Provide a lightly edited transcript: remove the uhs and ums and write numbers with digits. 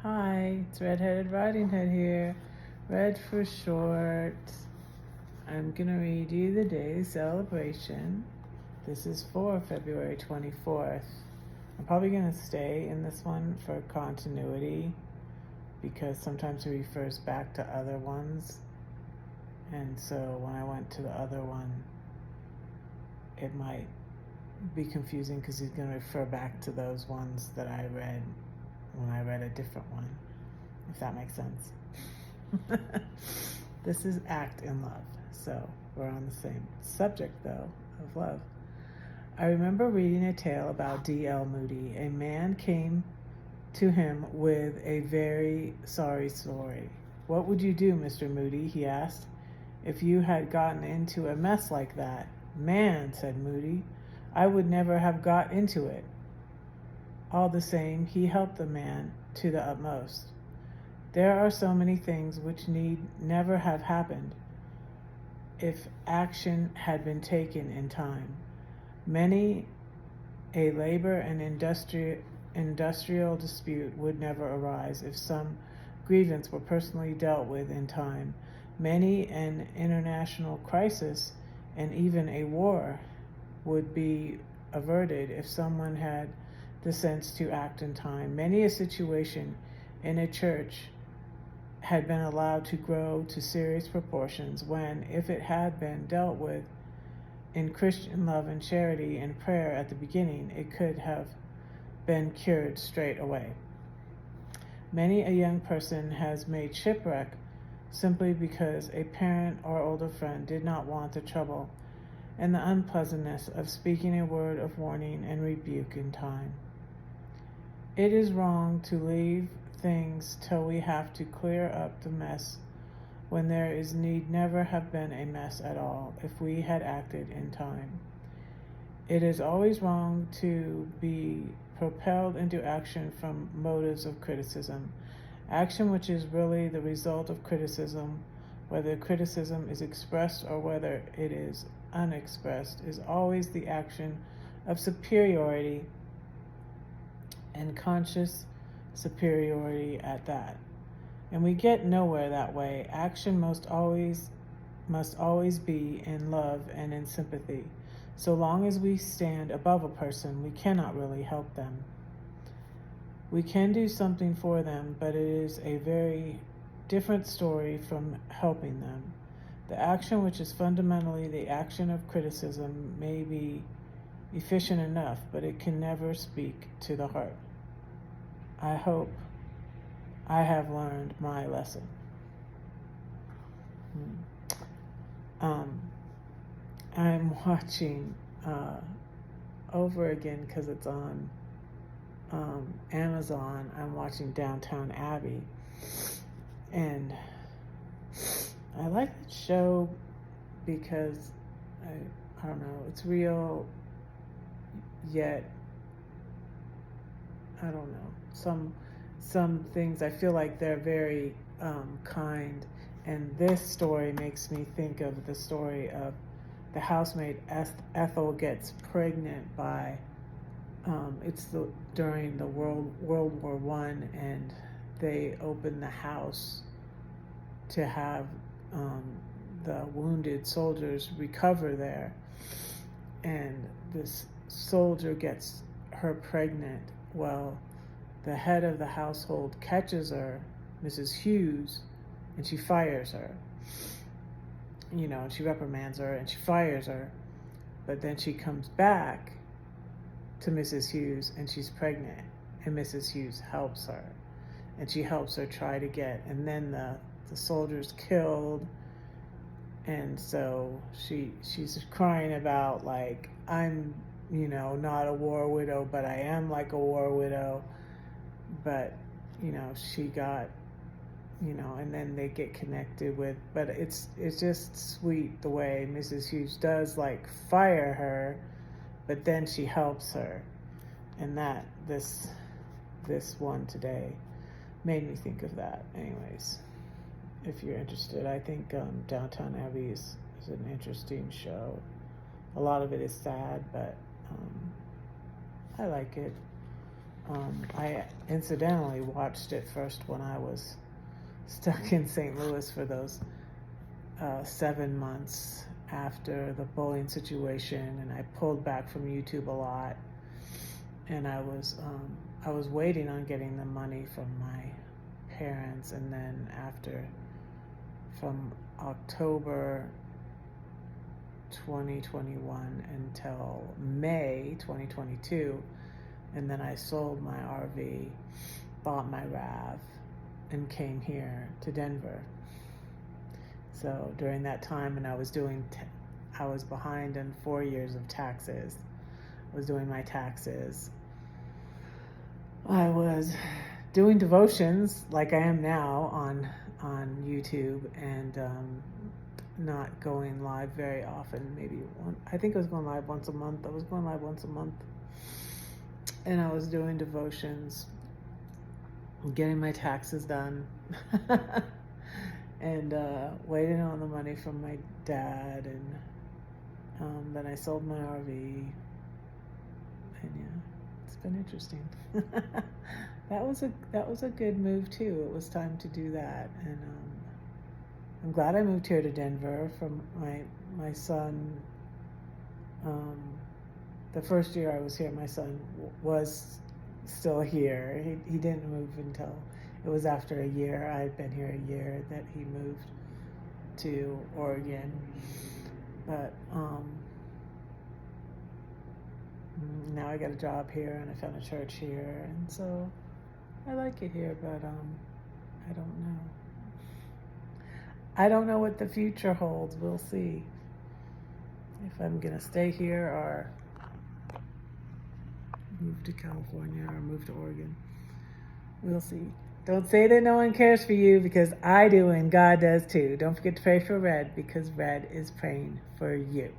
Hi, it's Redheaded Riding Hood here. Red for short. I'm gonna read you the day's celebration. This is for February 24th. I'm probably gonna stay in this one for continuity because sometimes it refers back to other ones. And so when I went to the other one, it might be confusing because he's gonna refer back to those ones that I read when I read a different one, if that makes sense. This is Act in Love, so we're on the same subject, though, of love. I remember reading a tale about D.L. Moody. A man came to him with a very sorry story. "What would you do, Mr. Moody," he asked, "if you had gotten into a mess like that?" "Man," said Moody, "I would never have got into it." All the same, he helped the man to the utmost. There are so many things which need never have happened if action had been taken in time. Many a labor and industrial dispute would never arise if some grievance were personally dealt with in time. Many an international crisis and even a war would be averted if someone had the sense to act in time. Many a situation in a church had been allowed to grow to serious proportions when, if it had been dealt with in Christian love and charity and prayer at the beginning, it could have been cured straight away. Many a young person has made shipwreck simply because a parent or older friend did not want the trouble and the unpleasantness of speaking a word of warning and rebuke in time. It is wrong to leave things till we have to clear up the mess when there is need never have been a mess at all if we had acted in time. It is always wrong to be propelled into action from motives of criticism. Action which is really the result of criticism, whether criticism is expressed or whether it is unexpressed, is always the action of superiority, and conscious superiority at that. And we get nowhere that way. Action must always be in love and in sympathy. So long as we stand above a person, we cannot really help them. We can do something for them, but it is a very different story from helping them. The action, which is fundamentally the action of criticism, may be efficient enough, but it can never speak to the heart. I hope I have learned my lesson. I'm watching over again because it's on Amazon. I'm watching Downtown Abbey, and I like the show because I don't know, it's real, yet I don't know, some things I feel like they're very kind, and this story makes me think of the story of the housemaid Ethel gets pregnant by during the World War I, and they open the house to have the wounded soldiers recover there, and this soldier gets her pregnant. Well, the head of the household catches her, Mrs. Hughes, and she fires her. She reprimands her and she fires her, but then she comes back to Mrs. Hughes and she's pregnant, and Mrs. Hughes helps her, and she helps her try to get, and then the soldier's killed, and so she's crying about, like, I'm not a war widow, but I am like a war widow, but she got, and then they get connected with, but it's just sweet the way Mrs. Hughes does, like, fire her, but then she helps her, and that this one today made me think of that. Anyways, if you're interested, I think Downtown Abbey is an interesting show. A lot of it is sad, but I like it. I incidentally watched it first when I was stuck in St. Louis for those 7 months after the bullying situation, and I pulled back from YouTube a lot, and I was waiting on getting the money from my parents, and then from October 2021 until May 2022, and then I sold my RV, bought my RAV, and came here to Denver. So during that time, and I was behind in 4 years of taxes. I was doing my taxes. I was doing devotions like I am now on YouTube, and not going live very often. I think I was going live once a month. And I was doing devotions, getting my taxes done, and waiting on the money from my dad, and then I sold my RV, and yeah, it's been interesting. That was a good move too. It was time to do that, and I'm glad I moved here to Denver. From my son. The first year I was here, my son was still here. He didn't move until it was after a year. I had been here a year that he moved to Oregon. But now I got a job here, and I found a church here, and so I like it here. But I don't know. I don't know what the future holds. We'll see if I'm gonna stay here or move to California or move to Oregon. We'll see. Don't say that no one cares for you, because I do, and God does too. Don't forget to pray for Red, because Red is praying for you.